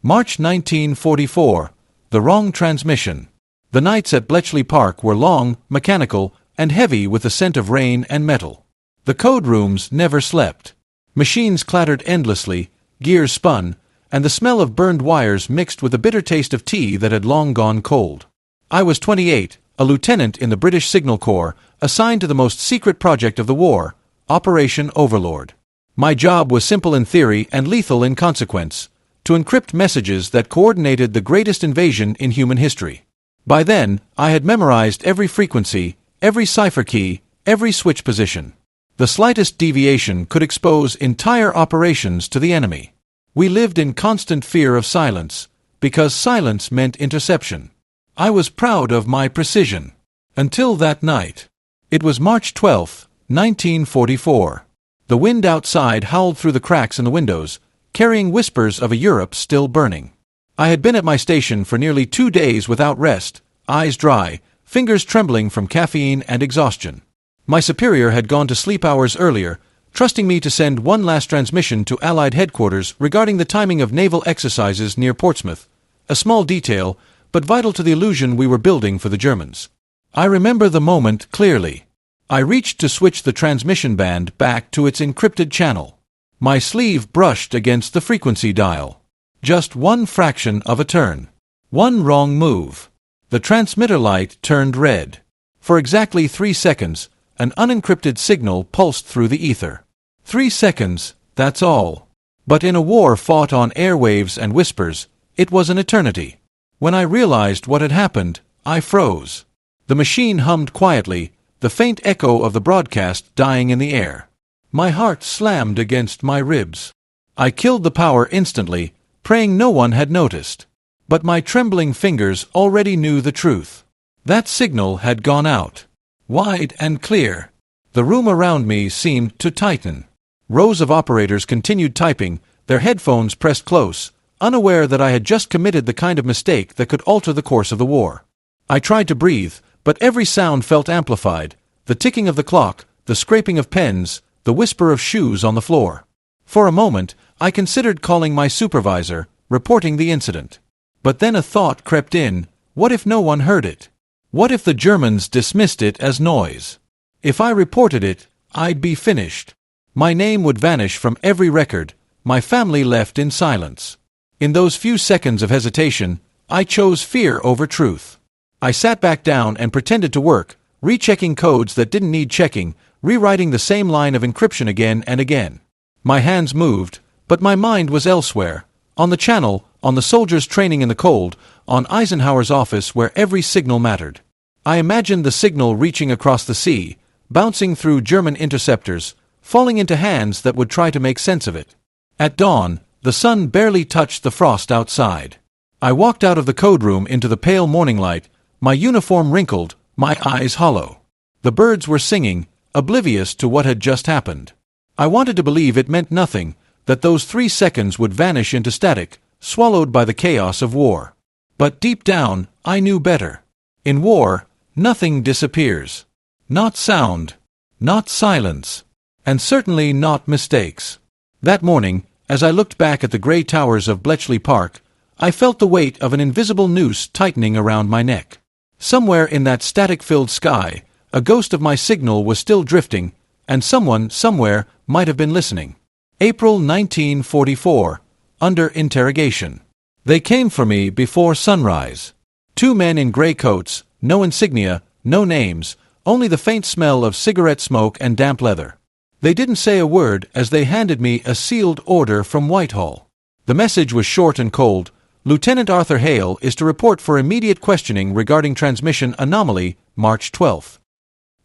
March 1944. The wrong transmission. The nights at Bletchley Park were long, mechanical, and heavy with the scent of rain and metal. The code rooms never slept. Machines clattered endlessly, gears spun, and the smell of burned wires mixed with the bitter taste of tea that had long gone cold. I was 28, a lieutenant in the British Signal Corps, assigned to the most secret project of the war, Operation Overlord. My job was simple in theory and lethal in consequence: to encrypt messages that coordinated the greatest invasion in human history. By then, I had memorized every frequency, every cipher key, every switch position. The slightest deviation could expose entire operations to the enemy. We lived in constant fear of silence, because silence meant interception. I was proud of my precision. Until that night. It was March 12, 1944. The wind outside howled through the cracks in the windows, carrying whispers of a Europe still burning. I had been at my station for nearly 2 days without rest, eyes dry, fingers trembling from caffeine and exhaustion. My superior had gone to sleep hours earlier, trusting me to send one last transmission to Allied headquarters regarding the timing of naval exercises near Portsmouth, a small detail, but vital to the illusion we were building for the Germans. I remember the moment clearly. I reached to switch the transmission band back to its encrypted channel. My sleeve brushed against the frequency dial. Just one fraction of a turn. One wrong move. The transmitter light turned red. For exactly 3 seconds, an unencrypted signal pulsed through the ether. 3 seconds, that's all. But in a war fought on airwaves and whispers, it was an eternity. When I realized what had happened, I froze. The machine hummed quietly, the faint echo of the broadcast dying in the air. My heart slammed against my ribs. I killed the power instantly, praying no one had noticed. But my trembling fingers already knew the truth. That signal had gone out. Wide and clear. The room around me seemed to tighten. Rows of operators continued typing, their headphones pressed close, unaware that I had just committed the kind of mistake that could alter the course of the war. I tried to breathe, but every sound felt amplified: the ticking of the clock, the scraping of pens, the whisper of shoes on the floor. For a moment, I considered calling my supervisor, reporting the incident. But then a thought crept in: what if no one heard it? What if the Germans dismissed it as noise? If I reported it, I'd be finished. My name would vanish from every record, my family left in silence. In those few seconds of hesitation, I chose fear over truth. I sat back down and pretended to work, rechecking codes that didn't need checking, rewriting the same line of encryption again and again. My hands moved, but my mind was elsewhere, on the channel, on the soldiers training in the cold, on Eisenhower's office where every signal mattered. I imagined the signal reaching across the sea, bouncing through German interceptors, falling into hands that would try to make sense of it. At dawn, the sun barely touched the frost outside. I walked out of the code room into the pale morning light, my uniform wrinkled, my eyes hollow. The birds were singing, oblivious to what had just happened. I wanted to believe it meant nothing, that those 3 seconds would vanish into static, swallowed by the chaos of war. But deep down, I knew better. In war, nothing disappears. Not sound, not silence, and certainly not mistakes. That morning, as I looked back at the gray towers of Bletchley Park, I felt the weight of an invisible noose tightening around my neck. Somewhere in that static-filled sky, a ghost of my signal was still drifting, and someone, somewhere, might have been listening. April 1944. Under interrogation. They came for me before sunrise. 2 men in gray coats, no insignia, no names, only the faint smell of cigarette smoke and damp leather. They didn't say a word as they handed me a sealed order from Whitehall. The message was short and cold. Lieutenant Arthur Hale is to report for immediate questioning regarding transmission anomaly, March 12th.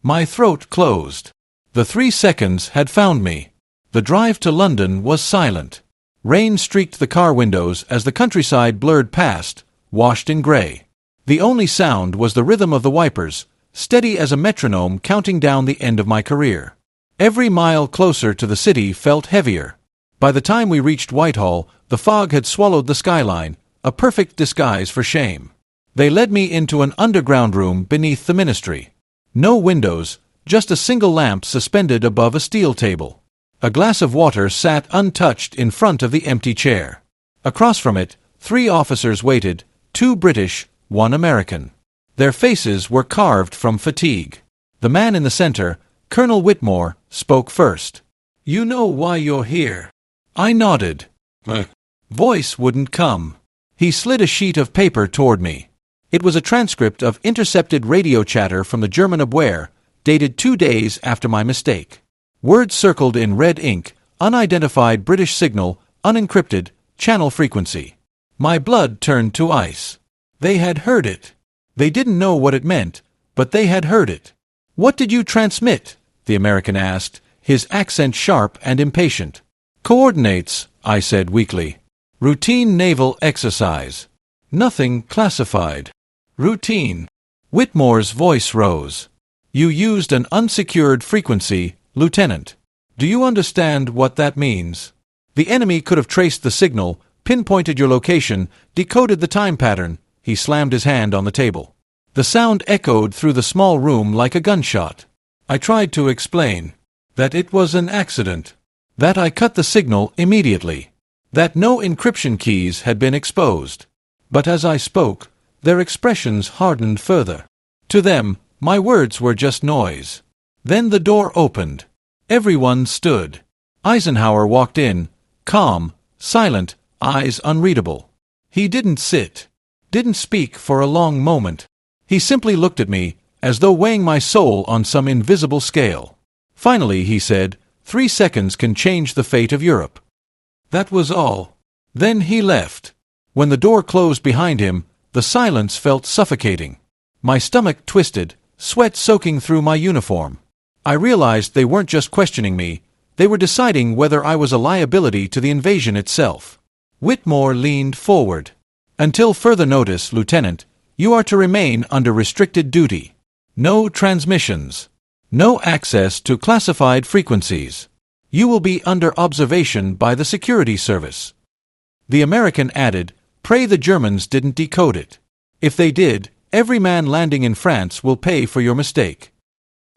My throat closed. The 3 seconds had found me. The drive to London was silent. Rain streaked the car windows as the countryside blurred past, washed in gray. The only sound was the rhythm of the wipers, steady as a metronome counting down the end of my career. Every mile closer to the city felt heavier. By the time we reached Whitehall, the fog had swallowed the skyline, a perfect disguise for shame. They led me into an underground room beneath the ministry. No windows, just a single lamp suspended above a steel table. A glass of water sat untouched in front of the empty chair. Across from it, 3 officers waited, 2 British, 1 American. Their faces were carved from fatigue. The man in the center, Colonel Whitmore, spoke first. "You know why you're here?" I nodded. Voice wouldn't come. He slid a sheet of paper toward me. It was a transcript of intercepted radio chatter from the German Abwehr, dated 2 days after my mistake. Words circled in red ink: unidentified British signal, unencrypted, channel frequency. My blood turned to ice. They had heard it. They didn't know what it meant, but they had heard it. "What did you transmit?" the American asked, his accent sharp and impatient. "Coordinates," I said weakly. "Routine naval exercise. Nothing classified." "Routine." Whitmore's voice rose. "You used an unsecured frequency, Lieutenant. Do you understand what that means? The enemy could have traced the signal, pinpointed your location, decoded the time pattern." He slammed his hand on the table. The sound echoed through the small room like a gunshot. I tried to explain that it was an accident, that I cut the signal immediately, that no encryption keys had been exposed. But as I spoke, their expressions hardened further. To them, my words were just noise. Then the door opened. Everyone stood. Eisenhower walked in, calm, silent, eyes unreadable. He didn't sit, didn't speak for a long moment. He simply looked at me, as though weighing my soul on some invisible scale. Finally, he said, 3 seconds can change the fate of Europe. That was all. Then he left. When the door closed behind him, the silence felt suffocating. My stomach twisted, sweat soaking through my uniform. I realized they weren't just questioning me, they were deciding whether I was a liability to the invasion itself. Whitmore leaned forward. "Until further notice, Lieutenant, you are to remain under restricted duty. No transmissions. No access to classified frequencies. You will be under observation by the security service." The American added, "Pray the Germans didn't decode it. If they did, every man landing in France will pay for your mistake."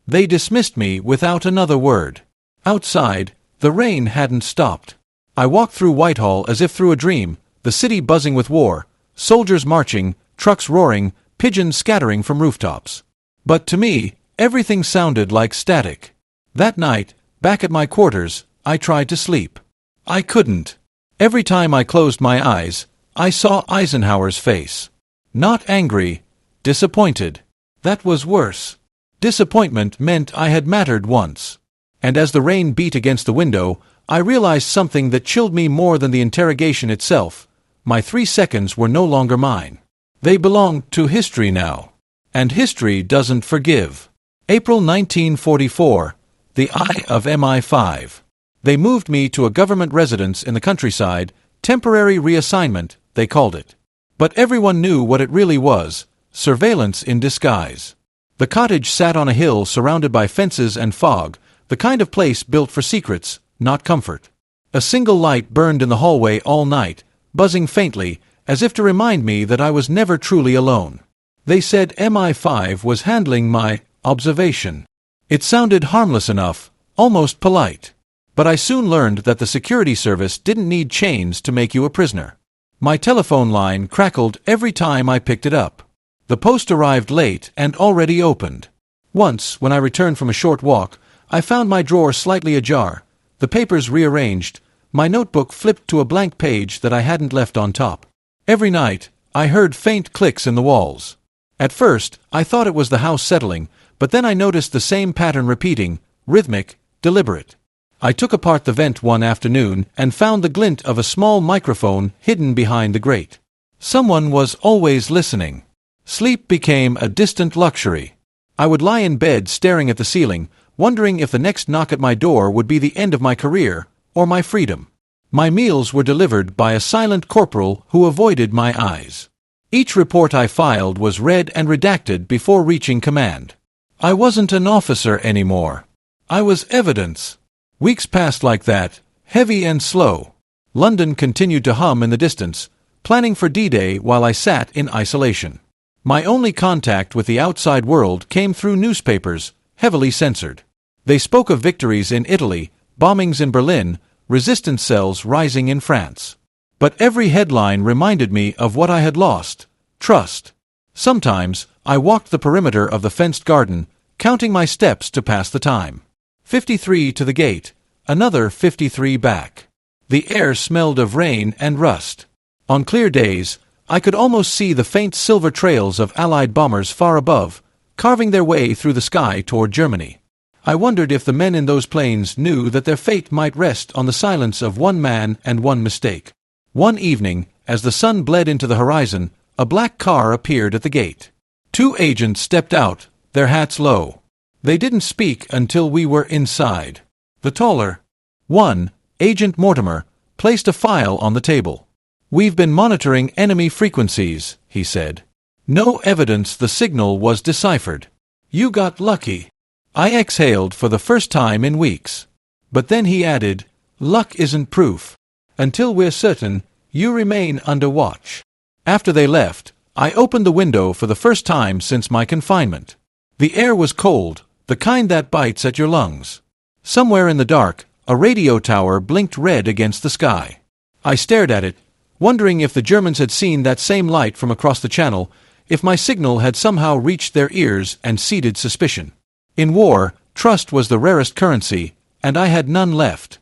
They dismissed me without another word. Outside, the rain hadn't stopped. I walked through Whitehall as if through a dream, the city buzzing with war, soldiers marching, trucks roaring, pigeons scattering from rooftops. But to me, everything sounded like static. That night, back at my quarters, I tried to sleep. I couldn't. Every time I closed my eyes, I saw Eisenhower's face. Not angry, disappointed. That was worse. Disappointment meant I had mattered once. And as the rain beat against the window, I realized something that chilled me more than the interrogation itself. My 3 seconds were no longer mine. They belonged to history now. And history doesn't forgive. April 1944, the eye of MI5. They moved me to a government residence in the countryside, temporary reassignment, they called it. But everyone knew what it really was, surveillance in disguise. The cottage sat on a hill surrounded by fences and fog, the kind of place built for secrets, not comfort. A single light burned in the hallway all night, buzzing faintly, as if to remind me that I was never truly alone. They said MI5 was handling my observation. It sounded harmless enough, almost polite. But I soon learned that the security service didn't need chains to make you a prisoner. My telephone line crackled every time I picked it up. The post arrived late and already opened. Once, when I returned from a short walk, I found my drawer slightly ajar, the papers rearranged, my notebook flipped to a blank page that I hadn't left on top. Every night, I heard faint clicks in the walls. At first, I thought it was the house settling, but then I noticed the same pattern repeating, rhythmic, deliberate. I took apart the vent one afternoon and found the glint of a small microphone hidden behind the grate. Someone was always listening. Sleep became a distant luxury. I would lie in bed staring at the ceiling, wondering if the next knock at my door would be the end of my career, or my freedom. My meals were delivered by a silent corporal who avoided my eyes. Each report I filed was read and redacted before reaching command. I wasn't an officer anymore. I was evidence. Weeks passed like that, heavy and slow. London continued to hum in the distance, planning for D-Day while I sat in isolation. My only contact with the outside world came through newspapers, heavily censored. They spoke of victories in Italy, bombings in Berlin, resistance cells rising in France. But every headline reminded me of what I had lost: trust. Sometimes, I walked the perimeter of the fenced garden, counting my steps to pass the time. 53 to the gate, another 53 back. The air smelled of rain and rust. On clear days, I could almost see the faint silver trails of Allied bombers far above, carving their way through the sky toward Germany. I wondered if the men in those planes knew that their fate might rest on the silence of one man and one mistake. One evening, as the sun bled into the horizon, a black car appeared at the gate. 2 agents stepped out, their hats low. They didn't speak until we were inside. The taller one, Agent Mortimer, placed a file on the table. "We've been monitoring enemy frequencies," he said. "No evidence the signal was deciphered. You got lucky." I exhaled for the first time in weeks. But then he added, "Luck isn't proof. Until we're certain, you remain under watch." After they left, I opened the window for the first time since my confinement. The air was cold, the kind that bites at your lungs. Somewhere in the dark, a radio tower blinked red against the sky. I stared at it, wondering if the Germans had seen that same light from across the channel, if my signal had somehow reached their ears and seeded suspicion. In war, trust was the rarest currency, and I had none left.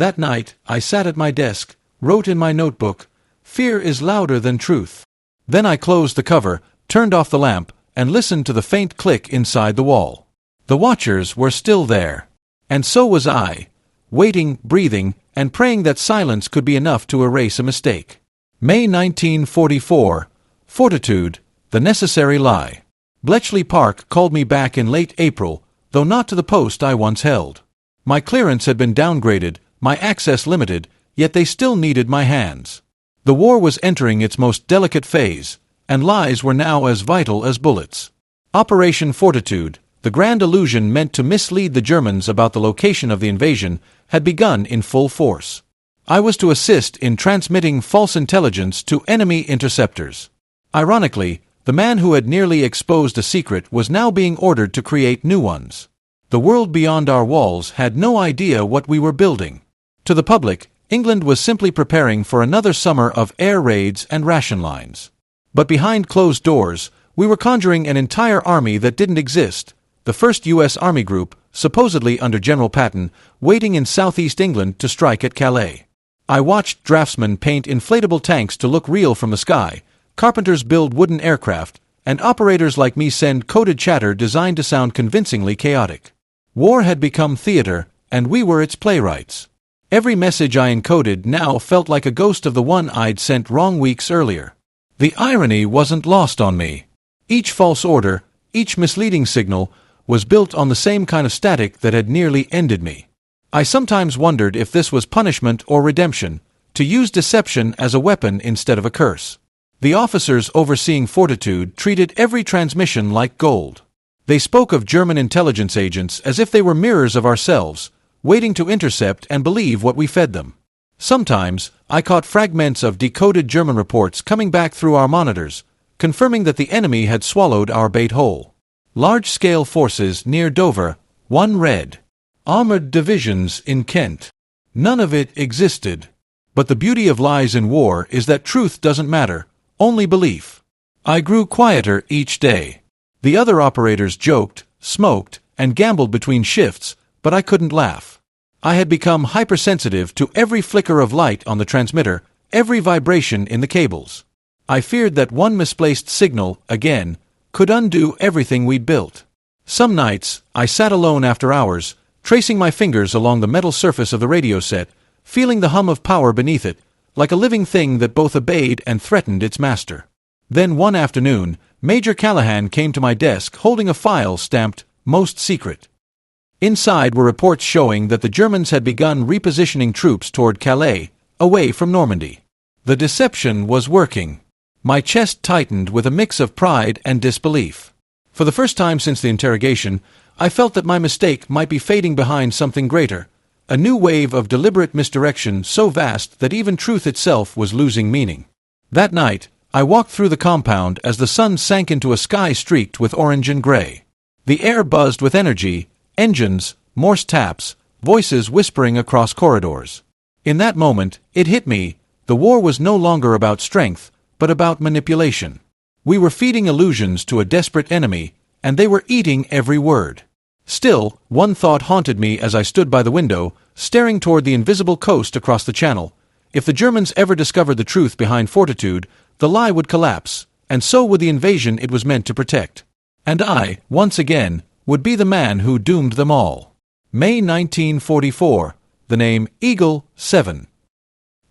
That night, I sat at my desk, wrote in my notebook, "Fear is louder than truth." Then I closed the cover, turned off the lamp, and listened to the faint click inside the wall. The watchers were still there. And so was I, waiting, breathing, and praying that silence could be enough to erase a mistake. May 1944. Fortitude, the necessary lie. Bletchley Park called me back in late April, though not to the post I once held. My clearance had been downgraded, my access limited, yet they still needed my hands. The war was entering its most delicate phase, and lies were now as vital as bullets. Operation Fortitude, the grand illusion meant to mislead the Germans about the location of the invasion, had begun in full force. I was to assist in transmitting false intelligence to enemy interceptors. Ironically, the man who had nearly exposed a secret was now being ordered to create new ones. The world beyond our walls had no idea what we were building. To the public, England was simply preparing for another summer of air raids and ration lines. But behind closed doors, we were conjuring an entire army that didn't exist, the first U.S. Army Group, supposedly under General Patton, waiting in southeast England to strike at Calais. I watched draftsmen paint inflatable tanks to look real from the sky, carpenters build wooden aircraft, and operators like me send coded chatter designed to sound convincingly chaotic. War had become theater, and we were its playwrights. Every message I encoded now felt like a ghost of the one I'd sent wrong weeks earlier. The irony wasn't lost on me. Each false order, each misleading signal, was built on the same kind of static that had nearly ended me. I sometimes wondered if this was punishment or redemption, to use deception as a weapon instead of a curse. The officers overseeing Fortitude treated every transmission like gold. They spoke of German intelligence agents as if they were mirrors of ourselves, waiting to intercept and believe what we fed them. Sometimes, I caught fragments of decoded German reports coming back through our monitors, confirming that the enemy had swallowed our bait whole. Large-scale forces near Dover, one red. Armored divisions in Kent. None of it existed. But the beauty of lies in war is that truth doesn't matter, only belief. I grew quieter each day. The other operators joked, smoked, and gambled between shifts, but I couldn't laugh. I had become hypersensitive to every flicker of light on the transmitter, every vibration in the cables. I feared that one misplaced signal, again, could undo everything we'd built. Some nights, I sat alone after hours, tracing my fingers along the metal surface of the radio set, feeling the hum of power beneath it, like a living thing that both obeyed and threatened its master. Then one afternoon, Major Callahan came to my desk holding a file stamped, "Most Secret." Inside were reports showing that the Germans had begun repositioning troops toward Calais, away from Normandy. The deception was working. My chest tightened with a mix of pride and disbelief. For the first time since the interrogation, I felt that my mistake might be fading behind something greater, a new wave of deliberate misdirection so vast that even truth itself was losing meaning. That night, I walked through the compound as the sun sank into a sky streaked with orange and gray. The air buzzed with energy, engines, Morse taps, voices whispering across corridors. In that moment, it hit me, The war was no longer about strength, but about manipulation. We were feeding illusions to a desperate enemy, and they were eating every word. Still, one thought haunted me as I stood by the window, staring toward the invisible coast across the channel. If the Germans ever discovered the truth behind fortitude, the lie would collapse, and so would the invasion it was meant to protect. And I, once again, would be the man who doomed them all. May 1944. The name Eagle 7.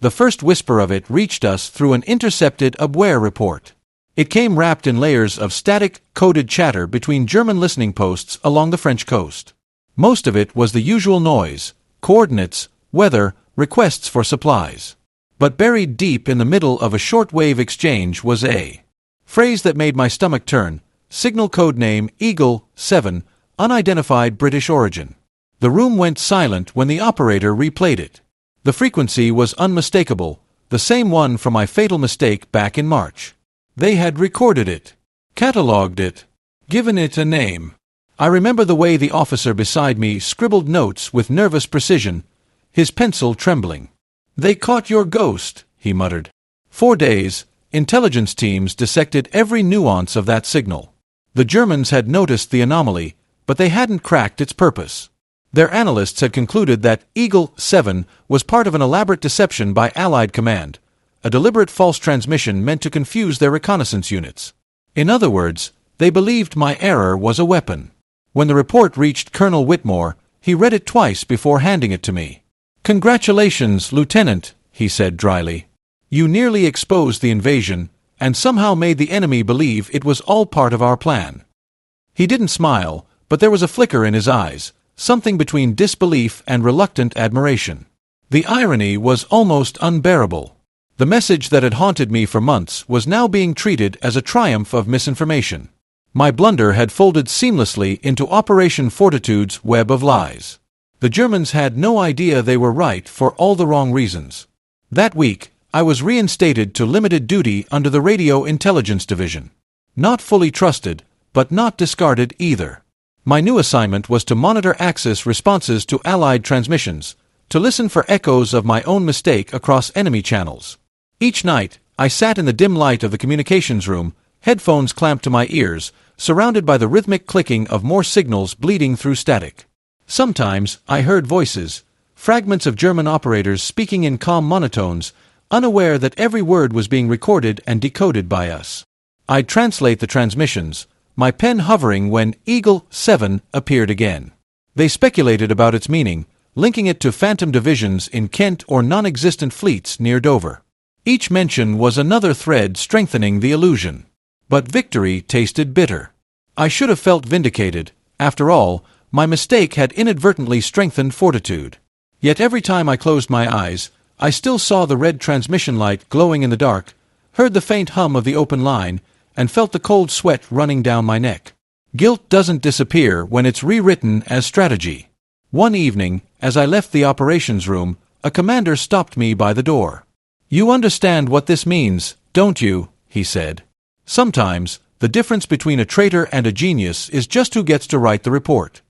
The first whisper of it reached us through an intercepted Abwehr report. It came wrapped in layers of static, coded chatter between German listening posts along the French coast. Most of it was the usual noise: coordinates, weather, requests for supplies. But buried deep in the middle of a short-wave exchange was a phrase that made my stomach turn: signal code name Eagle 7, unidentified British origin. The room went silent when the operator replayed it. The frequency was unmistakable, the same one from my fatal mistake back in March. They had recorded it, catalogued it, given it a name. I remember the way the officer beside me scribbled notes with nervous precision, his pencil trembling. "They caught your ghost," he muttered. 4 days, intelligence teams dissected every nuance of that signal. The Germans had noticed the anomaly, but they hadn't cracked its purpose. Their analysts had concluded that Eagle 7 was part of an elaborate deception by Allied command, a deliberate false transmission meant to confuse their reconnaissance units. In other words, they believed my error was a weapon. When the report reached Colonel Whitmore, he read it twice before handing it to me. "Congratulations, Lieutenant," he said dryly. "You nearly exposed the invasion, and somehow made the enemy believe it was all part of our plan." He didn't smile, but there was a flicker in his eyes, something between disbelief and reluctant admiration. The irony was almost unbearable. The message that had haunted me for months was now being treated as a triumph of misinformation. My blunder had folded seamlessly into Operation Fortitude's web of lies. The Germans had no idea they were right for all the wrong reasons. That week, I was reinstated to limited duty under the Radio Intelligence Division. Not fully trusted, but not discarded either. My new assignment was to monitor Axis responses to Allied transmissions, to listen for echoes of my own mistake across enemy channels. Each night, I sat in the dim light of the communications room, headphones clamped to my ears, surrounded by the rhythmic clicking of more signals bleeding through static. Sometimes, I heard voices, fragments of German operators speaking in calm monotones, unaware that every word was being recorded and decoded by us. I'd translate the transmissions, my pen hovering when Eagle 7 appeared again. They speculated about its meaning, linking it to phantom divisions in Kent or non-existent fleets near Dover. Each mention was another thread strengthening the illusion. But victory tasted bitter. I should have felt vindicated. After all, my mistake had inadvertently strengthened fortitude. Yet every time I closed my eyes, I still saw the red transmission light glowing in the dark, heard the faint hum of the open line, and felt the cold sweat running down my neck. Guilt doesn't disappear when it's rewritten as strategy. One evening, as I left the operations room, a commander stopped me by the door. "You understand what this means, don't you?" he said. "Sometimes, the difference between a traitor and a genius is just who gets to write the report."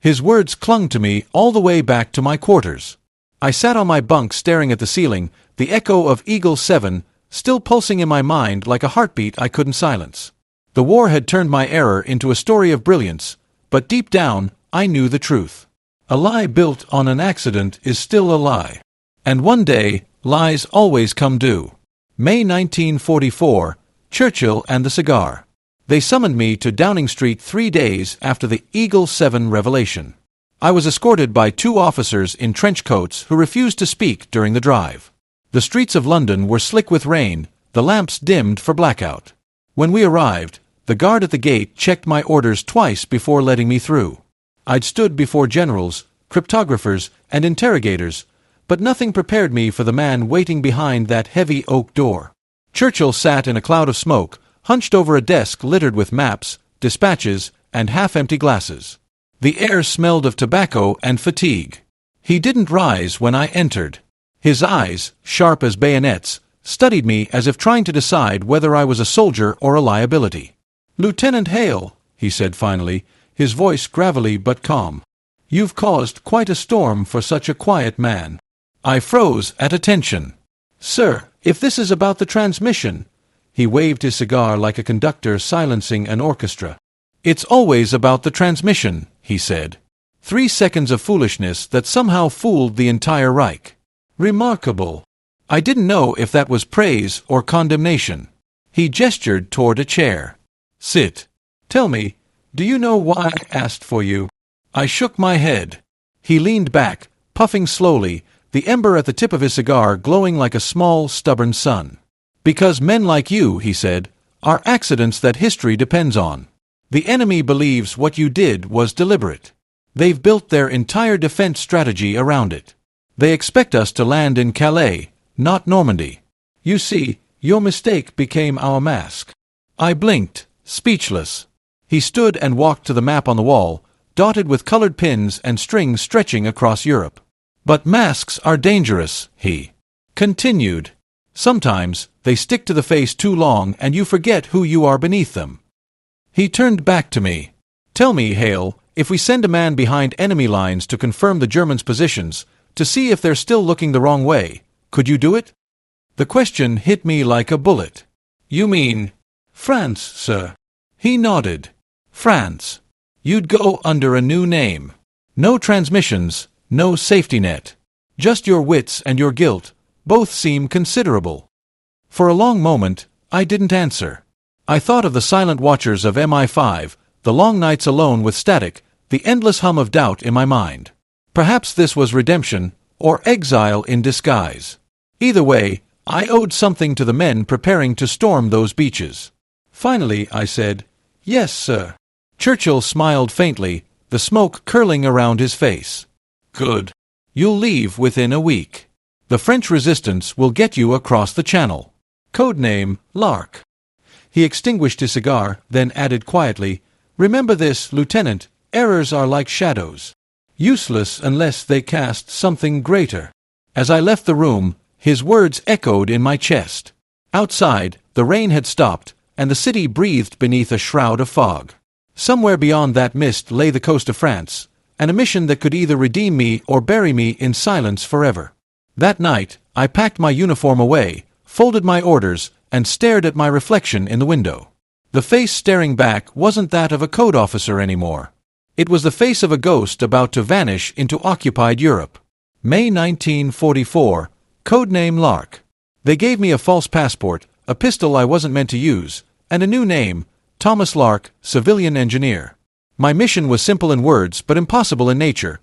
His words clung to me all the way back to my quarters. I sat on my bunk staring at the ceiling, the echo of Eagle 7 still pulsing in my mind like a heartbeat I couldn't silence. The war had turned my error into a story of brilliance, but deep down, I knew the truth. A lie built on an accident is still a lie. And one day, lies always come due. May 1944, Churchill and the cigar. They summoned me to Downing Street 3 days after the Eagle 7 revelation. I was escorted by 2 officers in trench coats who refused to speak during the drive. The streets of London were slick with rain, the lamps dimmed for blackout. When we arrived, the guard at the gate checked my orders twice before letting me through. I'd stood before generals, cryptographers, and interrogators, but nothing prepared me for the man waiting behind that heavy oak door. Churchill sat in a cloud of smoke, hunched over a desk littered with maps, dispatches, and half-empty glasses. The air smelled of tobacco and fatigue. He didn't rise when I entered. His eyes, sharp as bayonets, studied me as if trying to decide whether I was a soldier or a liability. "Lieutenant Hale," he said finally, his voice gravelly but calm. "You've caused quite a storm for such a quiet man." I froze at attention. Sir, if this is about the transmission. He waved his cigar like a conductor silencing an orchestra. It's always about the transmission, he said. 3 seconds of foolishness that somehow fooled the entire Reich. Remarkable. I didn't know if that was praise or condemnation. He gestured toward a chair. Sit. Tell me, do you know why I asked for you? I shook my head. He leaned back, puffing slowly, the ember at the tip of his cigar glowing like a small, stubborn sun. Because men like you, he said, are accidents that history depends on. The enemy believes what you did was deliberate. They've built their entire defense strategy around it. They expect us to land in Calais, not Normandy. You see, your mistake became our mask. I blinked, speechless. He stood and walked to the map on the wall, dotted with colored pins and strings stretching across Europe. But masks are dangerous, he continued. Sometimes they stick to the face too long and you forget who you are beneath them. He turned back to me. Tell me, Hale, if we send a man behind enemy lines to confirm the Germans' positions, to see if they're still looking the wrong way, could you do it? The question hit me like a bullet. You mean France, sir? He nodded. France. You'd go under a new name. No transmissions, no safety net. Just your wits and your guilt. Both seem considerable. For a long moment, I didn't answer. I thought of the silent watchers of MI5, the long nights alone with static, the endless hum of doubt in my mind. Perhaps this was redemption, or exile in disguise. Either way, I owed something to the men preparing to storm those beaches. Finally, I said, "Yes, sir." Churchill smiled faintly, the smoke curling around his face. "Good. You'll leave within a week. The French resistance will get you across the channel. Codename, Lark." He extinguished his cigar, then added quietly, "Remember this, Lieutenant, errors are like shadows. Useless unless they cast something greater." As I left the room, his words echoed in my chest. Outside, the rain had stopped, and the city breathed beneath a shroud of fog. Somewhere beyond that mist lay the coast of France, and a mission that could either redeem me or bury me in silence forever. That night, I packed my uniform away, folded my orders, and stared at my reflection in the window. The face staring back wasn't that of a code officer anymore. It was the face of a ghost about to vanish into occupied Europe. May 1944, codename Lark. They gave me a false passport, a pistol I wasn't meant to use, and a new name, Thomas Lark, civilian engineer. My mission was simple in words but impossible in nature.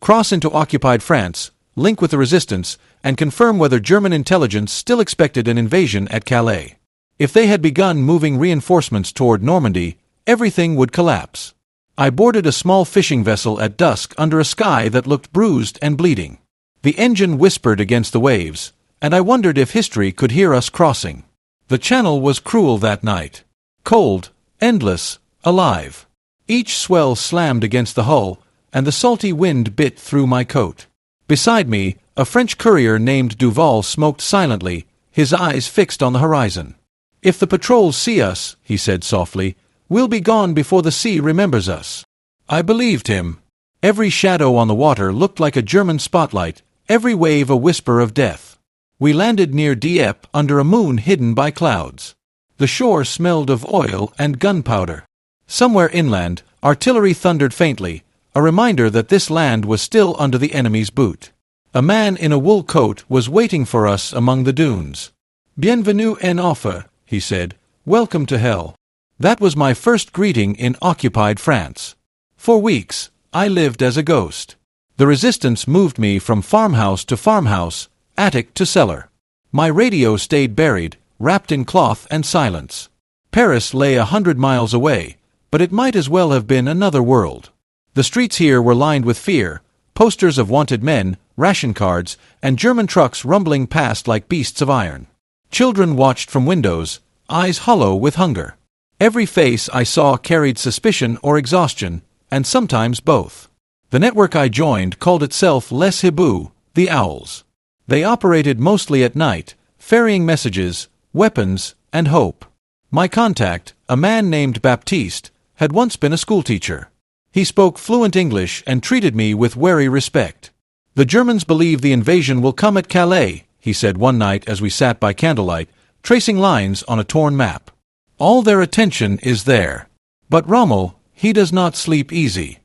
Cross into occupied France, link with the resistance, and confirm whether German intelligence still expected an invasion at Calais. If they had begun moving reinforcements toward Normandy, everything would collapse. I boarded a small fishing vessel at dusk under a sky that looked bruised and bleeding. The engine whispered against the waves, and I wondered if history could hear us crossing. The channel was cruel that night. Cold, endless, alive. Each swell slammed against the hull, and the salty wind bit through my coat. Beside me, a French courier named Duval smoked silently, his eyes fixed on the horizon. "If the patrols see us," he said softly, "we'll be gone before the sea remembers us." I believed him. Every shadow on the water looked like a German spotlight, every wave a whisper of death. We landed near Dieppe under a moon hidden by clouds. The shore smelled of oil and gunpowder. Somewhere inland, artillery thundered faintly, a reminder that this land was still under the enemy's boot. A man in a wool coat was waiting for us among the dunes. "Bienvenue en enfer," he said. "Welcome to hell." That was my first greeting in occupied France. For weeks, I lived as a ghost. The resistance moved me from farmhouse to farmhouse, attic to cellar. My radio stayed buried, wrapped in cloth and silence. Paris lay 100 miles away, but it might as well have been another world. The streets here were lined with fear, posters of wanted men, ration cards, and German trucks rumbling past like beasts of iron. Children watched from windows, eyes hollow with hunger. Every face I saw carried suspicion or exhaustion, and sometimes both. The network I joined called itself Les Hiboux, the Owls. They operated mostly at night, ferrying messages, weapons, and hope. My contact, a man named Baptiste, had once been a schoolteacher. He spoke fluent English and treated me with wary respect. "The Germans believe the invasion will come at Calais," he said one night as we sat by candlelight, tracing lines on a torn map. All their attention is there. But Rommel, he does not sleep easy.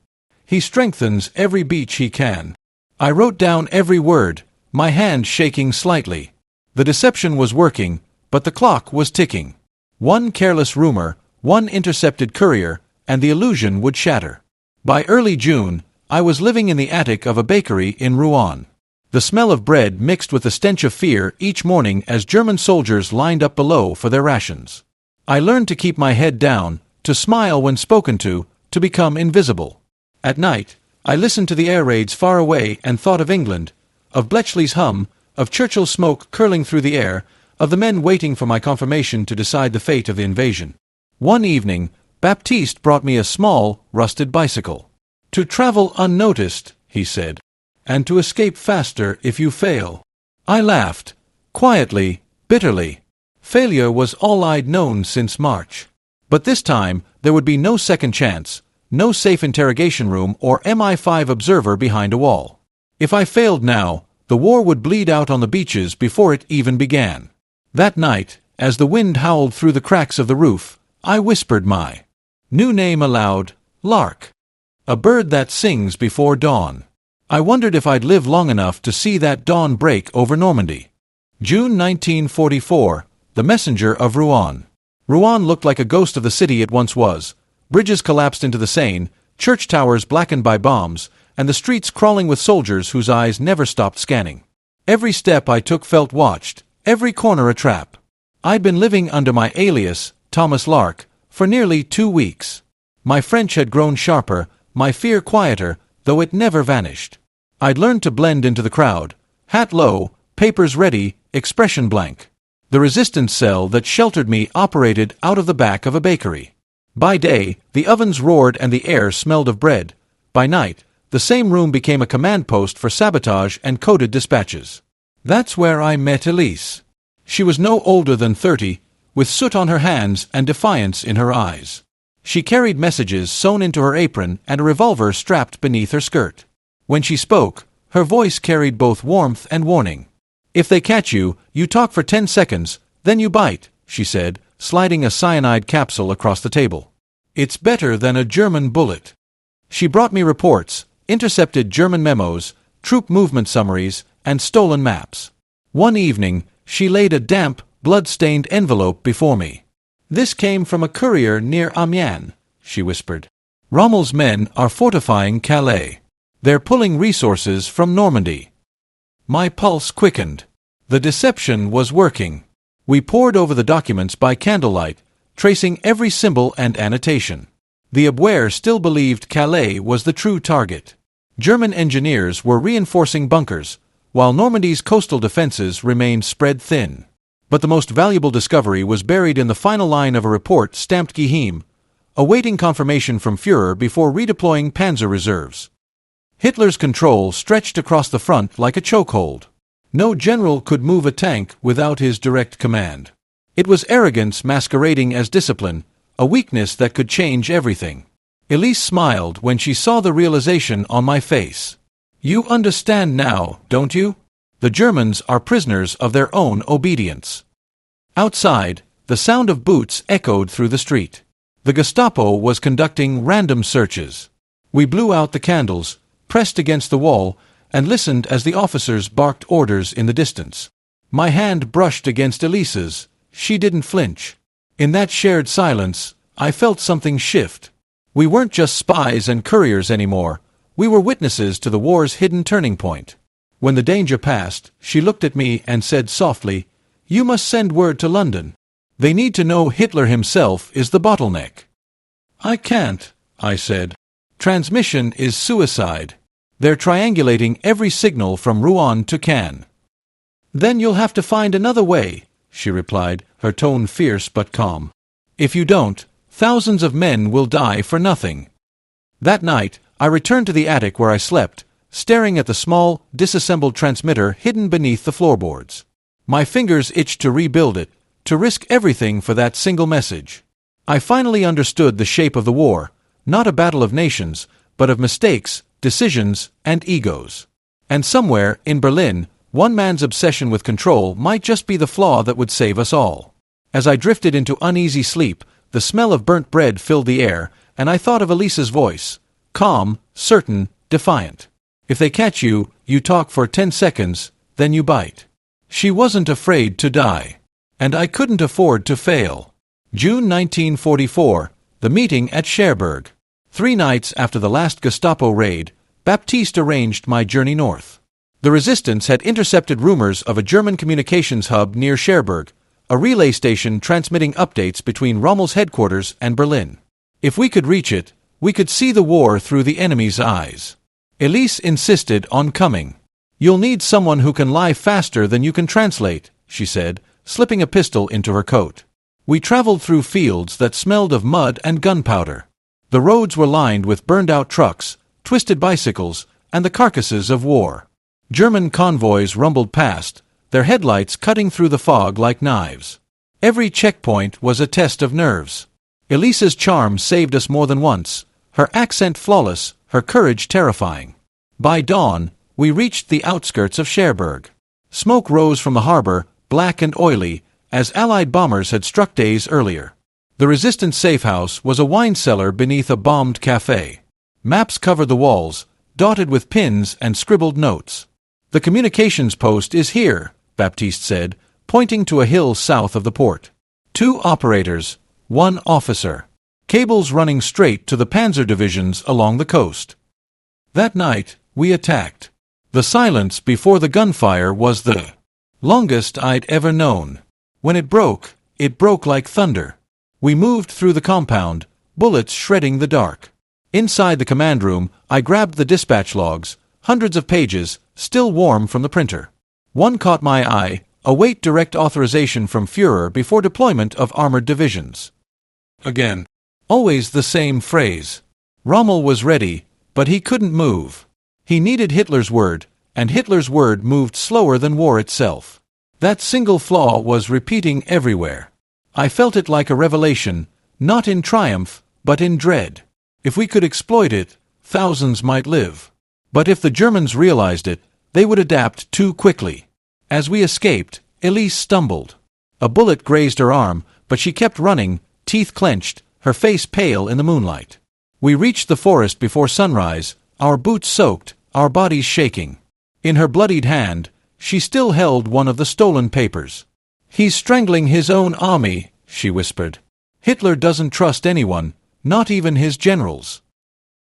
He strengthens every beach he can. I wrote down every word, my hand shaking slightly. The deception was working, but the clock was ticking. One careless rumor, one intercepted courier, and the illusion would shatter. By early June, I was living in the attic of a bakery in Rouen. The smell of bread mixed with the stench of fear each morning as German soldiers lined up below for their rations. I learned to keep my head down, to smile when spoken to become invisible. At night, I listened to the air raids far away and thought of England, of Bletchley's hum, of Churchill's smoke curling through the air, of the men waiting for my confirmation to decide the fate of the invasion. One evening, Baptiste brought me a small, rusted bicycle. "To travel unnoticed," he said, "and to escape faster if you fail." I laughed, quietly, bitterly. Failure was all I'd known since March. But this time, there would be no second chance, no safe interrogation room or MI5 observer behind a wall. If I failed now, the war would bleed out on the beaches before it even began. That night, as the wind howled through the cracks of the roof, I whispered my new name aloud, Lark. A bird that sings before dawn. I wondered if I'd live long enough to see that dawn break over Normandy. June 1944, the messenger of Rouen. Rouen looked like a ghost of the city it once was. Bridges collapsed into the Seine, church towers blackened by bombs, and the streets crawling with soldiers whose eyes never stopped scanning. Every step I took felt watched, every corner a trap. I'd been living under my alias, Thomas Lark, for nearly 2 weeks. My French had grown sharper, my fear quieter, though it never vanished. I'd learned to blend into the crowd, hat low, papers ready, expression blank. The resistance cell that sheltered me operated out of the back of a bakery. By day, the ovens roared and the air smelled of bread. By night, the same room became a command post for sabotage and coded dispatches. That's where I met Elise. She was no older than 30, with soot on her hands and defiance in her eyes. She carried messages sewn into her apron and a revolver strapped beneath her skirt. When she spoke, her voice carried both warmth and warning. "If they catch you, you talk for 10 seconds, then you bite," she said, sliding a cyanide capsule across the table. "It's better than a German bullet." She brought me reports, intercepted German memos, troop movement summaries, and stolen maps. One evening, she laid a damp, blood-stained envelope before me. "This came from a courier near Amiens," she whispered. "Rommel's men are fortifying Calais. They're pulling resources from Normandy." My pulse quickened. The deception was working. We pored over the documents by candlelight, tracing every symbol and annotation. The Abwehr still believed Calais was the true target. German engineers were reinforcing bunkers, while Normandy's coastal defenses remained spread thin. But the most valuable discovery was buried in the final line of a report stamped Geheim, awaiting confirmation from Führer before redeploying panzer reserves. Hitler's control stretched across the front like a chokehold. No general could move a tank without his direct command. It was arrogance masquerading as discipline, a weakness that could change everything. Elise smiled when she saw the realization on my face. "You understand now, don't you? The Germans are prisoners of their own obedience." Outside, the sound of boots echoed through the street. The Gestapo was conducting random searches. We blew out the candles, pressed against the wall, and listened as the officers barked orders in the distance. My hand brushed against Elise's. She didn't flinch. In that shared silence, I felt something shift. We weren't just spies and couriers anymore. We were witnesses to the war's hidden turning point. When the danger passed, she looked at me and said softly, "You must send word to London. They need to know Hitler himself is the bottleneck." "I can't," I said. "Transmission is suicide. They're triangulating every signal from Rouen to Cannes." "Then you'll have to find another way," she replied, her tone fierce but calm. "If you don't, thousands of men will die for nothing." That night, I returned to the attic where I slept, staring at the small, disassembled transmitter hidden beneath the floorboards. My fingers itched to rebuild it, to risk everything for that single message. I finally understood the shape of the war, not a battle of nations, but of mistakes, decisions, and egos. And somewhere, in Berlin, One man's obsession with control might just be the flaw that would save us all. As I drifted into uneasy sleep, the smell of burnt bread filled the air, and I thought of Elisa's voice. Calm, certain, defiant. If they catch you, you talk for 10 seconds, then you bite. She wasn't afraid to die. And I couldn't afford to fail. June 1944, the meeting at Cherbourg. 3 nights after the last Gestapo raid, Baptiste arranged my journey north. The resistance had intercepted rumors of a German communications hub near Cherbourg, a relay station transmitting updates between Rommel's headquarters and Berlin. If we could reach it, we could see the war through the enemy's eyes. Elise insisted on coming. You'll need someone who can lie faster than you can translate, she said, slipping a pistol into her coat. We traveled through fields that smelled of mud and gunpowder. The roads were lined with burned-out trucks, twisted bicycles, and the carcasses of war. German convoys rumbled past, their headlights cutting through the fog like knives. Every checkpoint was a test of nerves. Elisa's charm saved us more than once, her accent flawless, her courage terrifying. By dawn, we reached the outskirts of Cherbourg. Smoke rose from the harbor, black and oily, as Allied bombers had struck days earlier. The resistance safehouse was a wine cellar beneath a bombed cafe. Maps covered the walls, dotted with pins and scribbled notes. The communications post is here, Baptiste said, pointing to a hill south of the port. 2 operators, 1 officer. Cables running straight to the panzer divisions along the coast. That night, we attacked. The silence before the gunfire was the longest I'd ever known. When it broke like thunder. We moved through the compound, bullets shredding the dark. Inside the command room, I grabbed the dispatch logs, hundreds of pages, still warm from the printer. One caught my eye, await direct authorization from Führer before deployment of armored divisions. Again. Always the same phrase. Rommel was ready, but he couldn't move. He needed Hitler's word, and Hitler's word moved slower than war itself. That single flaw was repeating everywhere. I felt it like a revelation, not in triumph, but in dread. If we could exploit it, thousands might live. But if the Germans realized it, they would adapt too quickly. As we escaped, Elise stumbled. A bullet grazed her arm, but she kept running, teeth clenched, her face pale in the moonlight. We reached the forest before sunrise, our boots soaked, our bodies shaking. In her bloodied hand, she still held one of the stolen papers. He's strangling his own army, she whispered. Hitler doesn't trust anyone, not even his generals.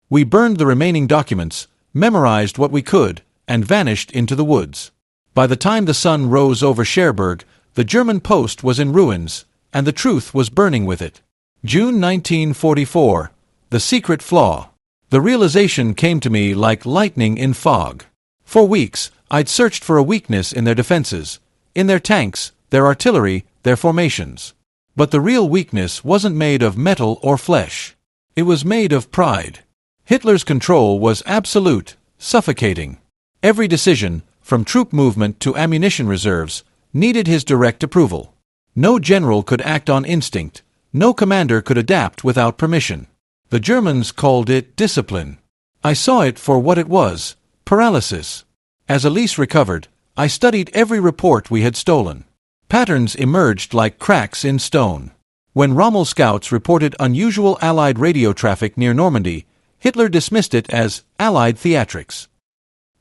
We burned the remaining documents, memorized what we could, and vanished into the woods. By the time the sun rose over Cherbourg, the German post was in ruins, and the truth was burning with it. June 1944. The secret flaw. The realization came to me like lightning in fog. For weeks, I'd searched for a weakness in their defenses, in their tanks, their artillery, their formations. But the real weakness wasn't made of metal or flesh. It was made of pride. Hitler's control was absolute, suffocating. Every decision, from troop movement to ammunition reserves, needed his direct approval. No general could act on instinct. No commander could adapt without permission. The Germans called it discipline. I saw it for what it was, paralysis. As Elise recovered, I studied every report we had stolen. Patterns emerged like cracks in stone. When Rommel scouts reported unusual Allied radio traffic near Normandy, Hitler dismissed it as Allied theatrics.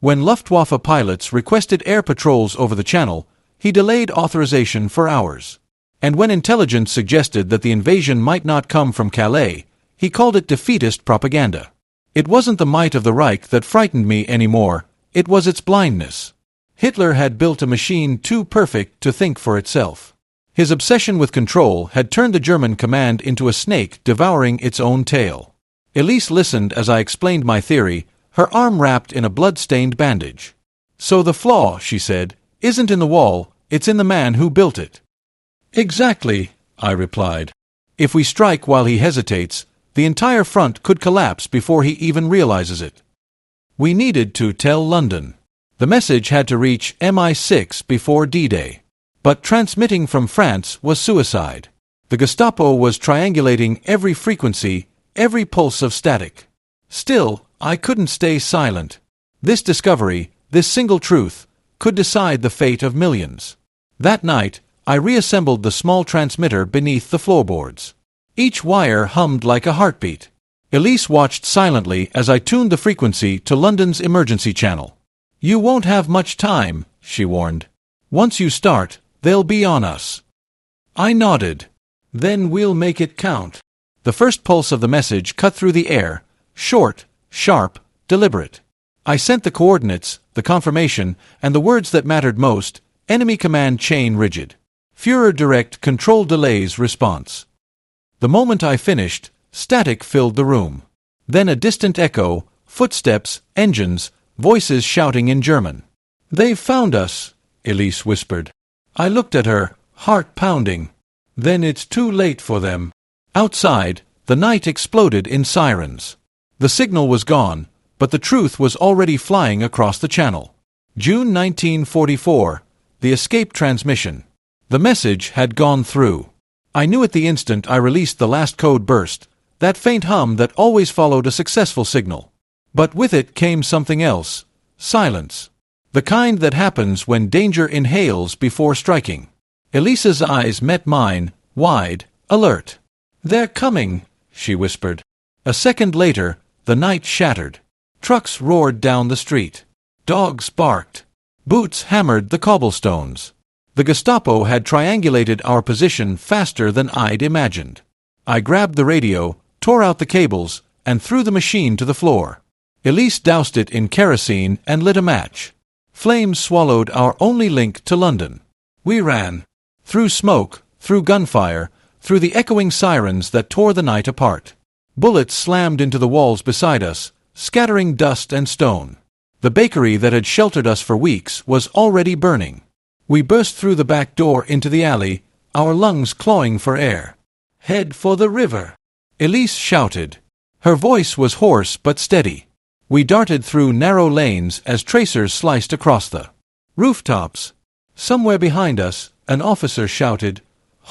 When Luftwaffe pilots requested air patrols over the Channel, he delayed authorization for hours. And when intelligence suggested that the invasion might not come from Calais, he called it defeatist propaganda. It wasn't the might of the Reich that frightened me anymore, it was its blindness. Hitler had built a machine too perfect to think for itself. His obsession with control had turned the German command into a snake devouring its own tail. Elise listened as I explained my theory, her arm wrapped in a blood-stained bandage. So the flaw, she said, isn't in the wall, it's in the man who built it. Exactly, I replied. If we strike while he hesitates, the entire front could collapse before he even realizes it. We needed to tell London. The message had to reach MI6 before D-Day. But transmitting from France was suicide. The Gestapo was triangulating every frequency, every pulse of static. Still, I couldn't stay silent. This discovery, this single truth, could decide the fate of millions. That night, I reassembled the small transmitter beneath the floorboards. Each wire hummed like a heartbeat. Elise watched silently as I tuned the frequency to London's emergency channel. "You won't have much time," she warned. "Once you start, they'll be on us." I nodded. "Then we'll make it count." The first pulse of the message cut through the air, short, sharp, deliberate. I sent the coordinates, the confirmation, and the words that mattered most: enemy command chain rigid. Führer direct control delays response. The moment I finished, static filled the room. Then a distant echo, footsteps, engines, voices shouting in German. "They've found us," Elise whispered. I looked at her, heart pounding. "Then it's too late for them." Outside, the night exploded in sirens. The signal was gone, but the truth was already flying across the channel. June 1944, the escape transmission. The message had gone through. I knew at the instant I released the last code burst, that faint hum that always followed a successful signal. But with it came something else: silence. The kind that happens when danger inhales before striking. Elisa's eyes met mine, wide, alert. "They're coming," she whispered. A second later, the night shattered. Trucks roared down the street. Dogs barked. Boots hammered the cobblestones. The Gestapo had triangulated our position faster than I'd imagined. I grabbed the radio, tore out the cables, and threw the machine to the floor. Elise doused it in kerosene and lit a match. Flames swallowed our only link to London. We ran. Through smoke, through gunfire, through the echoing sirens that tore the night apart. Bullets slammed into the walls beside us, scattering dust and stone. The bakery that had sheltered us for weeks was already burning. We burst through the back door into the alley, our lungs clawing for air. "Head for the river," Elise shouted. Her voice was hoarse but steady. We darted through narrow lanes as tracers sliced across the rooftops. Somewhere behind us, an officer shouted,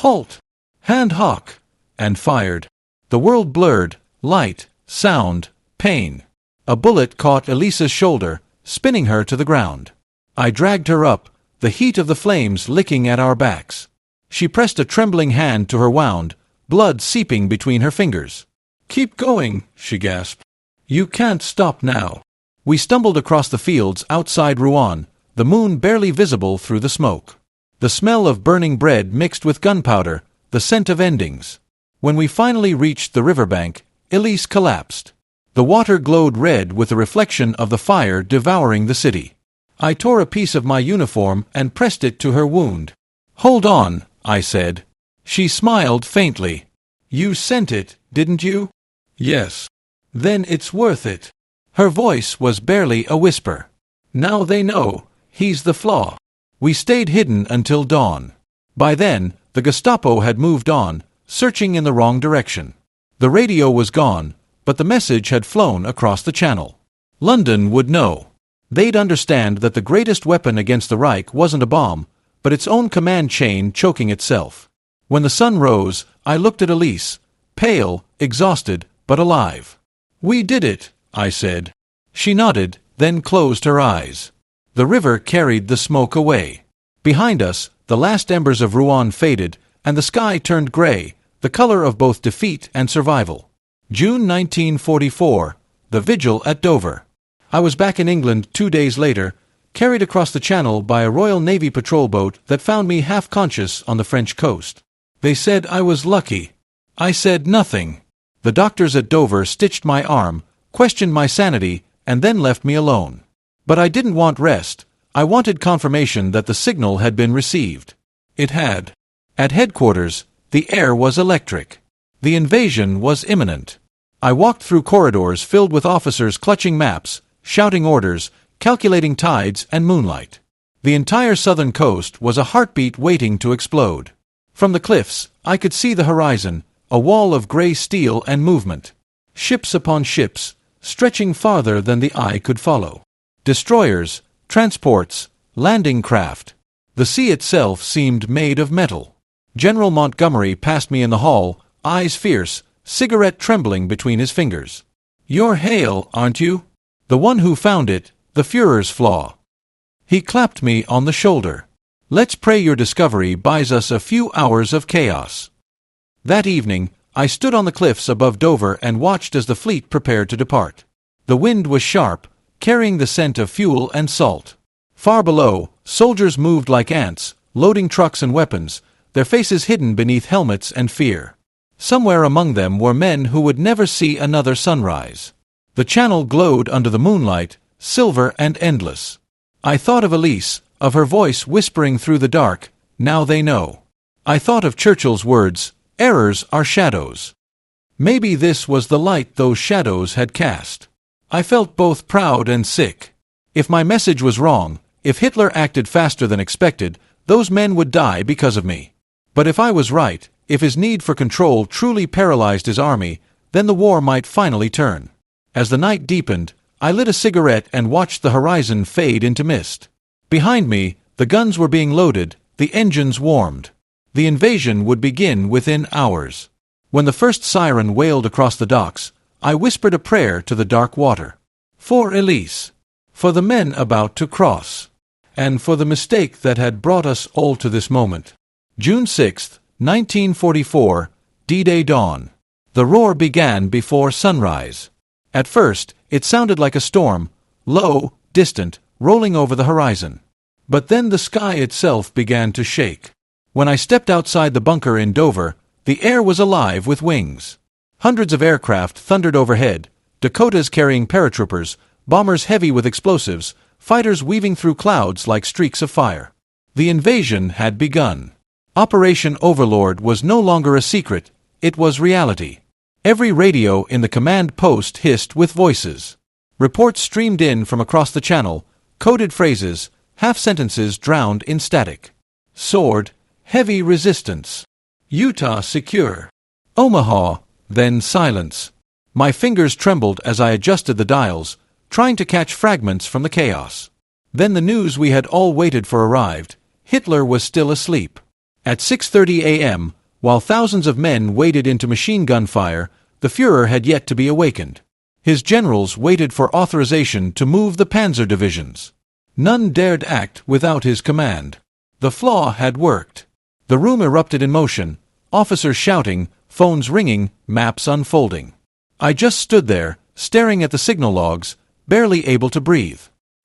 "Halt! Hand hoch!" and fired. The world blurred, light, sound, pain. A bullet caught Elisa's shoulder, spinning her to the ground. I dragged her up, the heat of the flames licking at our backs. She pressed a trembling hand to her wound, blood seeping between her fingers. "Keep going," she gasped. "You can't stop now." We stumbled across the fields outside Rouen, the moon barely visible through the smoke. The smell of burning bread mixed with gunpowder, the scent of endings. When we finally reached the riverbank, Elise collapsed. The water glowed red with the reflection of the fire devouring the city. I tore a piece of my uniform and pressed it to her wound. "Hold on," I said. She smiled faintly. "You sent it, didn't you?" "Yes." "Then it's worth it." Her voice was barely a whisper. "Now they know. He's the FLAW." We stayed hidden until dawn. By then, the Gestapo had moved on, searching in the wrong direction. The radio was gone, but the message had flown across the channel. London would know. They'd understand that the greatest weapon against the Reich wasn't a bomb, but its own command chain choking itself. When the sun rose, I looked at Elise, pale, exhausted, but alive. "We did it," I said. She nodded, then closed her eyes. The river carried the smoke away. Behind us, the last embers of Rouen faded, and the sky turned gray, the color of both defeat and survival. June 1944, the vigil at Dover. I was back in England 2 days later, carried across the Channel by a Royal Navy patrol boat that found me half-conscious on the French coast. They said I was lucky. I said nothing. The doctors at Dover stitched my arm, questioned my sanity, and then left me alone. But I didn't want rest. I wanted confirmation that the signal had been received. It had. At headquarters, the air was electric. The invasion was imminent. I walked through corridors filled with officers clutching maps, shouting orders, calculating tides and moonlight. The entire southern coast was a heartbeat waiting to explode. From the cliffs, I could see the horizon, a wall of gray steel and movement. Ships upon ships, stretching farther than the eye could follow. Destroyers, transports, landing craft. The sea itself seemed made of metal. General Montgomery passed me in the hall, eyes fierce, cigarette trembling between his fingers. "You're Hale, aren't you? The one who found it, the Führer's FLAW." He clapped me on the shoulder. Let's pray your discovery buys us a few hours of chaos. That evening, I stood on the cliffs above Dover and watched as the fleet prepared to depart. The wind was sharp, carrying the scent of fuel and salt. Far below, soldiers moved like ants, loading trucks and weapons, their faces hidden beneath helmets and fear. Somewhere among them were men who would never see another sunrise. The channel glowed under the moonlight, silver and endless. I thought of Elise, of her voice whispering through the dark, "Now they know." I thought of Churchill's words, "Errors are shadows." Maybe this was the light those shadows had cast. I felt both proud and sick. If my message was wrong, if Hitler acted faster than expected, those men would die because of me. But if I was right, if his need for control truly paralyzed his army, then the war might finally turn. As the night deepened, I lit a cigarette and watched the horizon fade into mist. Behind me, the guns were being loaded, the engines warmed. The invasion would begin within hours. When the first siren wailed across the docks, I whispered a prayer to the dark water. For Elise. For the men about to cross. And for the mistake that had brought us all to this moment. June 6, 1944, D-Day dawn. The roar began before sunrise. At first, it sounded like a storm, low, distant, rolling over the horizon. But then the sky itself began to shake. When I stepped outside the bunker in Dover, the air was alive with wings. Hundreds of aircraft thundered overhead, Dakotas carrying paratroopers, bombers heavy with explosives, fighters weaving through clouds like streaks of fire. The invasion had begun. Operation Overlord was no longer a secret, it was reality. Every radio in the command post hissed with voices. Reports streamed in from across the channel, coded phrases, half-sentences drowned in static. Sword, heavy resistance. Utah secure. Omaha, then silence. My fingers trembled as I adjusted the dials, trying to catch fragments from the chaos. Then the news we had all waited for arrived. Hitler was still asleep. At 6:30 a.m., while thousands of men waded into machine gun fire, the Führer had yet to be awakened. His generals waited for authorization to move the panzer divisions. None dared act without his command. The FLAW had worked. The room erupted in motion, officers shouting, phones ringing, maps unfolding. I just stood there, staring at the signal logs, barely able to breathe.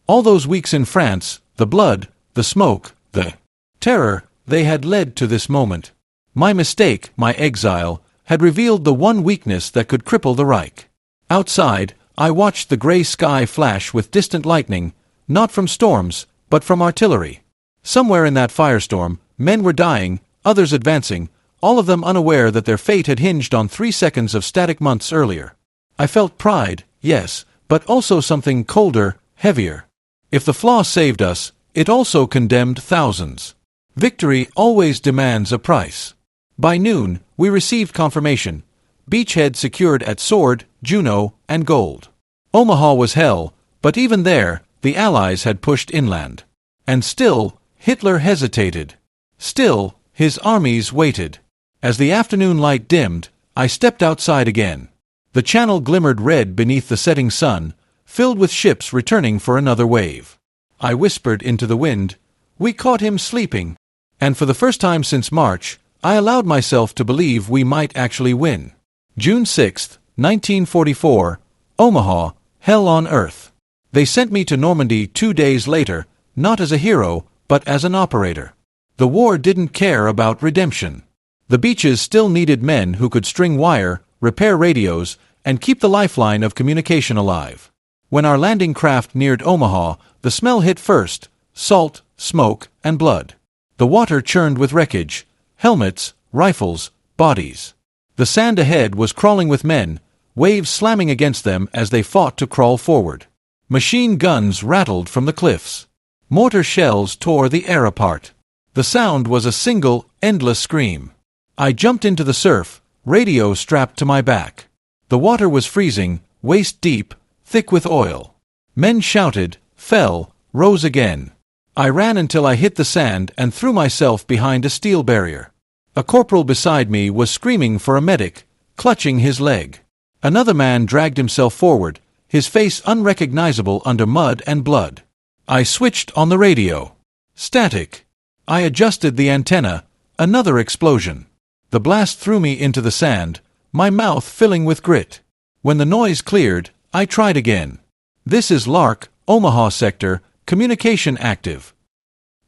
All those weeks in France, the blood, the smoke, the terror, they had led to this moment. My mistake, my exile, had revealed the one weakness that could cripple the Reich. Outside, I watched the gray sky flash with distant lightning, not from storms, but from artillery. Somewhere in that firestorm, men were dying, others advancing, all of them unaware that their fate had hinged on 3 seconds of static months earlier. I felt pride, yes, but also something colder, heavier. If the FLAW saved us, it also condemned thousands. Victory always demands a price. By noon, we received confirmation. Beachhead secured at Sword, Juno, and Gold. Omaha was hell, but even there, the Allies had pushed inland. And still, Hitler hesitated. Still, his armies waited. As the afternoon light dimmed, I stepped outside again. The channel glimmered red beneath the setting sun, filled with ships returning for another wave. I whispered into the wind, "We caught him sleeping." And for the first time since March, I allowed myself to believe we might actually win. June 6, 1944, Omaha, hell on earth. They sent me to Normandy 2 days later, not as a hero, but as an operator. The war didn't care about redemption. The beaches still needed men who could string wire, repair radios, and keep the lifeline of communication alive. When our landing craft neared Omaha, the smell hit first: salt, smoke, and blood. The water churned with wreckage, helmets, rifles, bodies. The sand ahead was crawling with men, waves slamming against them as they fought to crawl forward. Machine guns rattled from the cliffs. Mortar shells tore the air apart. The sound was a single, endless scream. I jumped into the surf, radio strapped to my back. The water was freezing, waist deep, thick with oil. Men shouted, fell, rose again. I ran until I hit the sand and threw myself behind a steel barrier. A corporal beside me was screaming for a medic, clutching his leg. Another man dragged himself forward, his face unrecognizable under mud and blood. I switched on the radio. Static. I adjusted the antenna. Another explosion. The blast threw me into the sand, my mouth filling with grit. When the noise cleared, I tried again. This is Lark, Omaha sector, communication active.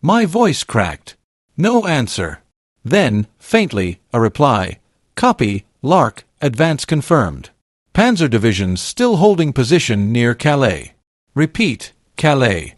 My voice cracked. No answer. Then, faintly, a reply. Copy, Lark, advance confirmed. Panzer divisions still holding position near Calais. Repeat, Calais.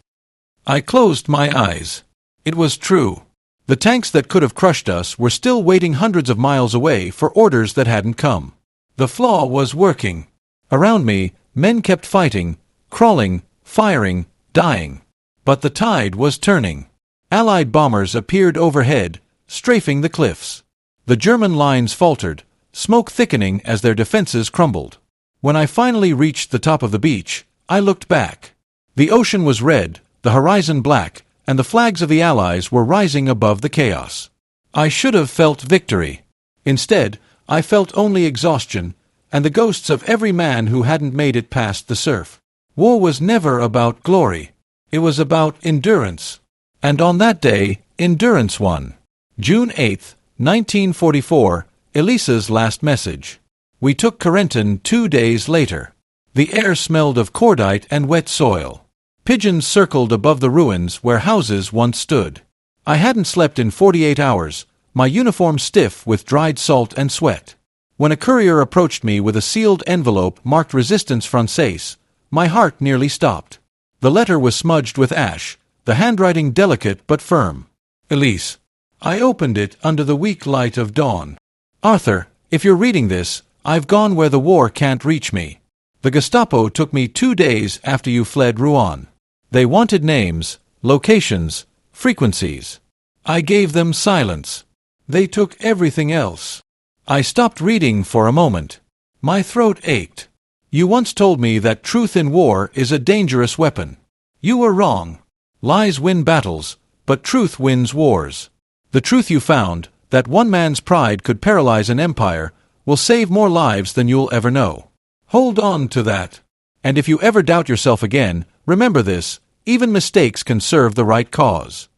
I closed my eyes. It was true. The tanks that could have crushed us were still waiting hundreds of miles away for orders that hadn't come. The FLAW was working. Around me, men kept fighting, crawling, firing, dying. But the tide was turning. Allied bombers appeared overhead, strafing the cliffs. The German lines faltered, smoke thickening as their defenses crumbled. When I finally reached the top of the beach, I looked back. The ocean was red, the horizon black, and the flags of the Allies were rising above the chaos. I should have felt victory. Instead, I felt only exhaustion, and the ghosts of every man who hadn't made it past the surf. War was never about glory. It was about endurance. And on that day, endurance won. June 8, 1944, Elisa's last message. We took Corentin 2 days later. The air smelled of cordite and wet soil. Pigeons circled above the ruins where houses once stood. I hadn't slept in 48 hours, my uniform stiff with dried salt and sweat. When a courier approached me with a sealed envelope marked Resistance Française, my heart nearly stopped. The letter was smudged with ash, the handwriting delicate but firm. Elise. I opened it under the weak light of dawn. Arthur, if you're reading this, I've gone where the war can't reach me. The Gestapo took me 2 days after you fled Rouen. They wanted names, locations, frequencies. I gave them silence. They took everything else. I stopped reading for a moment. My throat ached. You once told me that truth in war is a dangerous weapon. You were wrong. Lies win battles, but truth wins wars. The truth you found, that one man's pride could paralyze an empire, will save more lives than you'll ever know. Hold on to that. And if you ever doubt yourself again, remember this, even mistakes can serve the right cause.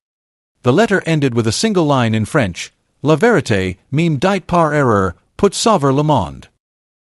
The letter ended with a single line in French, La vérité, même dite par erreur, peut sauver le monde.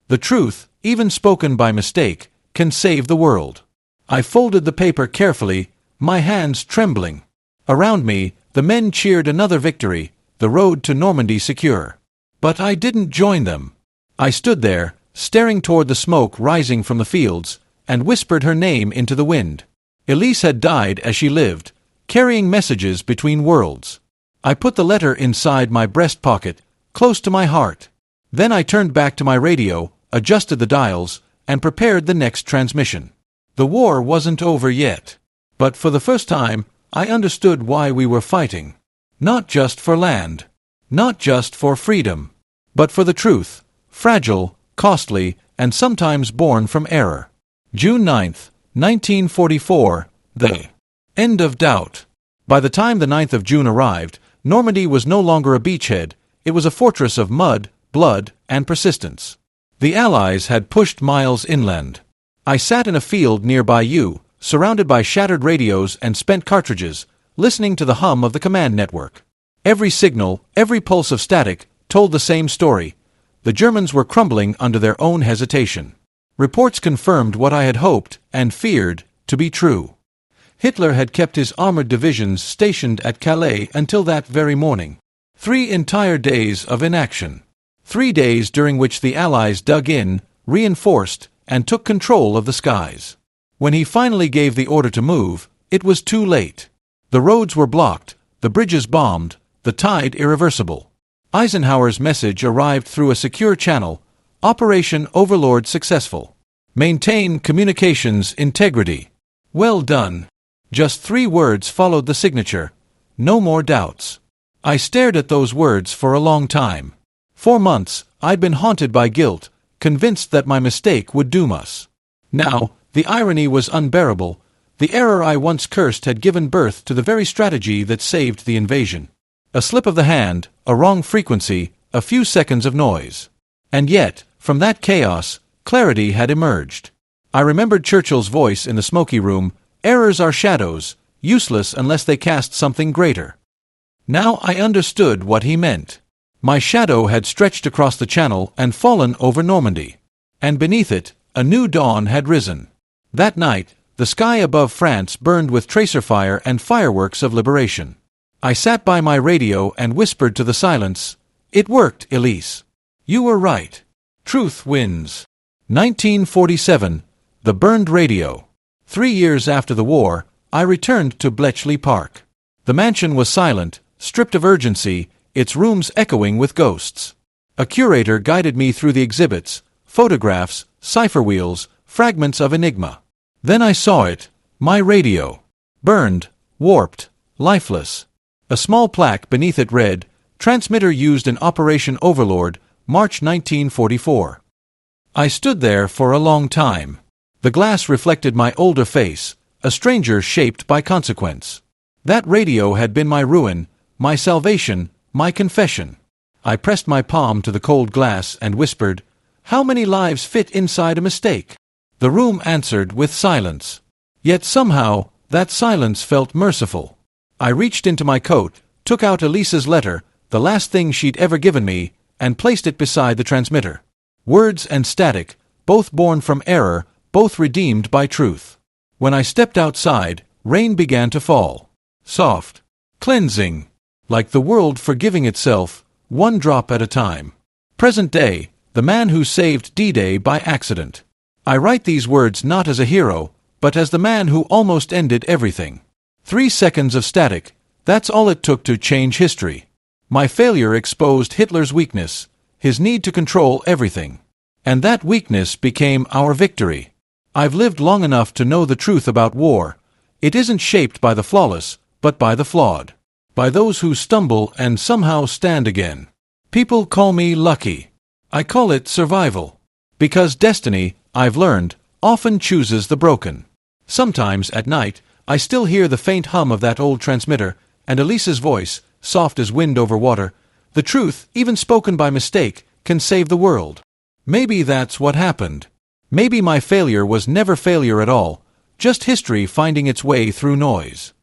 The truth, even spoken by mistake, can save the world. I folded the paper carefully, my hands trembling. Around me, the men cheered another victory, the road to Normandy secure. But I didn't join them. I stood there, staring toward the smoke rising from the fields, and whispered her name into the wind. Elise had died as she lived, carrying messages between worlds. I put the letter inside my breast pocket, close to my heart. Then I turned back to my radio, adjusted the dials, and prepared the next transmission. The war wasn't over yet. But for the first time, I understood why we were fighting. Not just for land. Not just for freedom. But for the truth, fragile, costly, and sometimes born from error. June 9, 1944, the end of doubt. By the time the 9th of June arrived, Normandy was no longer a beachhead, it was a fortress of mud, blood, and persistence. The Allies had pushed miles inland. I sat in a field near Bayeux, surrounded by shattered radios and spent cartridges, listening to the hum of the command network. Every signal, every pulse of static, told the same story. The Germans were crumbling under their own hesitation. Reports confirmed what I had hoped, and feared, to be true. Hitler had kept his armored divisions stationed at Calais until that very morning. 3 entire days of inaction. 3 days during which the Allies dug in, reinforced, and took control of the skies. When he finally gave the order to move, it was too late. The roads were blocked, the bridges bombed, the tide irreversible. Eisenhower's message arrived through a secure channel, Operation Overlord successful. Maintain communications integrity. Well done. Just 3 words followed the signature. No more doubts. I stared at those words for a long time. 4 months, I'd been haunted by guilt, convinced that my mistake would doom us. Now, the irony was unbearable. The error I once cursed had given birth to the very strategy that saved the invasion. A slip of the hand, a wrong frequency, a few seconds of noise. And yet, from that chaos, clarity had emerged. I remembered Churchill's voice in the smoky room, errors are shadows, useless unless they cast something greater. Now I understood what he meant. My shadow had stretched across the channel and fallen over Normandy. And beneath it, a new dawn had risen. That night, the sky above France burned with tracer fire and fireworks of liberation. I sat by my radio and whispered to the silence, "It worked, Elise. You were right. Truth wins." 1947, The Burned Radio. 3 years after the war, I returned to Bletchley Park. The mansion was silent, stripped of urgency, its rooms echoing with ghosts. A curator guided me through the exhibits, photographs, cipher wheels, fragments of enigma. Then I saw it, my radio. Burned, warped, lifeless. A small plaque beneath it read, "Transmitter used in Operation Overlord, March 1944. I stood there for a long time. The glass reflected my older face, a stranger shaped by consequence. That radio had been my ruin, my salvation, my confession. I pressed my palm to the cold glass and whispered, "How many lives fit inside a mistake?" The room answered with silence. Yet somehow, that silence felt merciful. I reached into my coat, took out Elise's letter, the last thing she'd ever given me, and placed it beside the transmitter. Words and static, both born from error, both redeemed by truth. When I stepped outside, rain began to fall. Soft, cleansing, like the world forgiving itself, one drop at a time. Present day, the man who saved D-Day by accident. I write these words not as a hero, but as the man who almost ended everything. 3 seconds of static, that's all it took to change history. My failure exposed Hitler's weakness, his need to control everything. And that weakness became our victory. I've lived long enough to know the truth about war. It isn't shaped by the flawless, but by the flawed. By those who stumble and somehow stand again. People call me lucky. I call it survival. Because destiny, I've learned, often chooses the broken. Sometimes at night, I still hear the faint hum of that old transmitter, and Elise's voice, soft as wind over water. The truth, even spoken by mistake, can save the world. Maybe that's what happened. Maybe my failure was never failure at all, just history finding its way through noise.